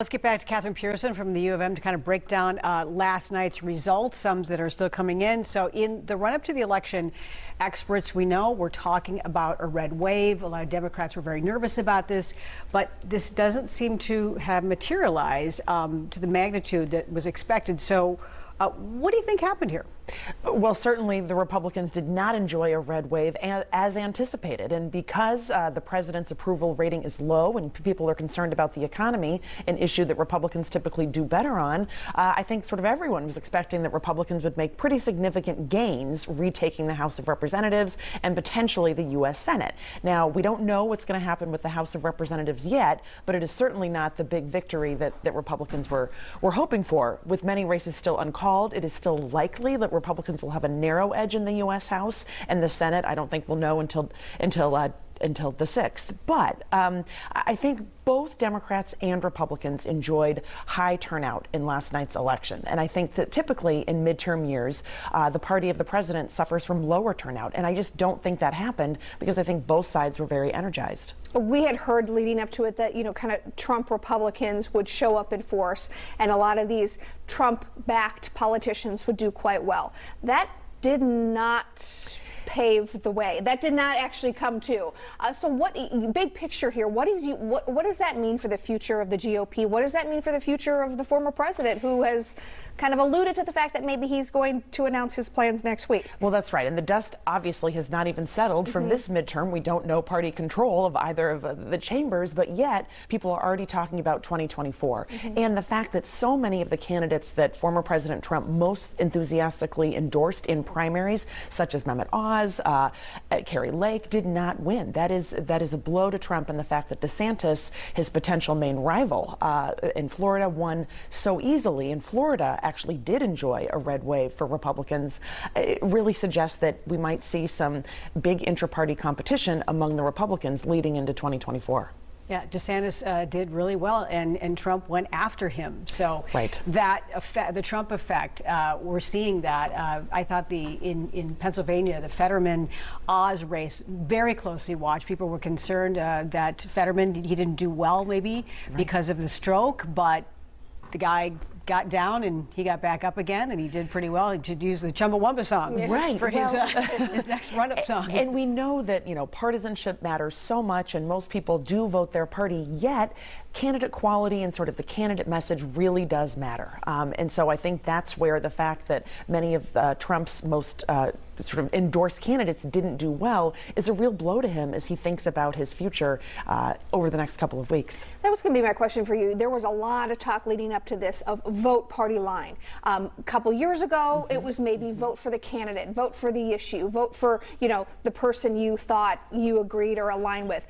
Let's get back to Kathryn Pearson from the U of M to kind of break down last night's results, some that are still coming in. So in the run-up to the election, experts we know were talking about a red wave. A lot of Democrats were very nervous about this, but this doesn't seem to have materialized to the magnitude that was expected. So what do you think happened here? Well, certainly the Republicans did not enjoy a red wave as anticipated. And because the president's approval rating is low and people are concerned about the economy, an issue that Republicans typically do better on, I think sort of everyone was expecting that Republicans would make pretty significant gains retaking the House of Representatives and potentially the U.S. Senate. Now, we don't know what's going to happen with the House of Representatives yet, but it is certainly not the big victory that Republicans were hoping for. With many races still uncalled, it is still likely that Republicans will have a narrow edge in the U.S. House, and the Senate I don't think we'll know until the 6th. But I think both Democrats and Republicans enjoyed high turnout in last night's election. And I think that typically in midterm years, the party of the president suffers from lower turnout. And I just don't think that happened because I think both sides were very energized. We had heard leading up to it that, kind of Trump Republicans would show up in force and a lot of these Trump-backed politicians would do quite well. That did not pave the way. That did not actually come to. So what, big picture here, what does that mean for the future of the GOP? What does that mean for the future of the former president, who has kind of alluded to the fact that maybe he's going to announce his plans next week? Well, that's right. And the dust obviously has not even settled from this midterm. We don't know party control of either of the chambers, but yet people are already talking about 2024. And the fact that so many of the candidates that former President Trump most enthusiastically endorsed in primaries, such as Mehmet Oz, Kari Lake, did not win. That is a blow to Trump, and the fact that DeSantis, his potential main rival in Florida, won so easily. And Florida actually did enjoy a red wave for Republicans. It really suggests that we might see some big intra-party competition among the Republicans leading into 2024. Yeah, DeSantis did really well, and Trump went after him. So that effect, the Trump effect, we're seeing that. I thought in Pennsylvania, the Fetterman-Oz race, very closely watched. People were concerned that Fetterman, he didn't do well maybe because of the stroke, but the guy got down and he got back up again, and he did pretty well. He should use the Chumbawamba song for his next run-up song. And we know that, partisanship matters so much, and most people do vote their party, yet candidate quality and sort of the candidate message really does matter. And so I think that's where the fact that many of Trump's most sort of endorsed candidates didn't do well is a real blow to him as he thinks about his future over the next couple of weeks. That was going to be my question for you. There was a lot of talk leading up to this of vote party line. A couple years ago, it was maybe vote for the candidate, vote for the issue, vote for, the person you thought you agreed or aligned with.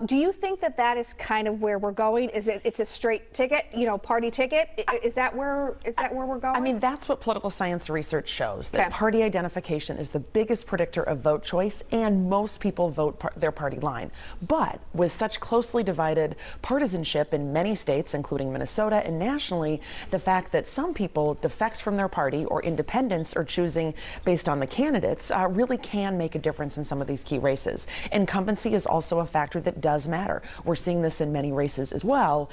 Do you think that that is kind of where we're going? It's a straight ticket, party ticket? Is that where we're going? I mean, that's what political science research shows, that party identification is the biggest predictor of vote choice, and most people vote their party line. But with such closely divided partisanship in many states, including Minnesota, and nationally, the fact that some people defect from their party or independents are choosing based on the candidates really can make a difference in some of these key races. Incumbency is also a factor that does matter. We're seeing this in many races as well,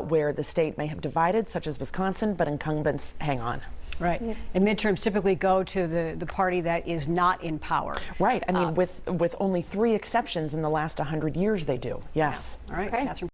where the state may have divided, such as Wisconsin, but incumbents hang on. Right. And midterms typically go to the party that is not in power. Right. I mean, with only 3 exceptions in the last 100 years, they do. Yes. Yeah. All right. Kathryn.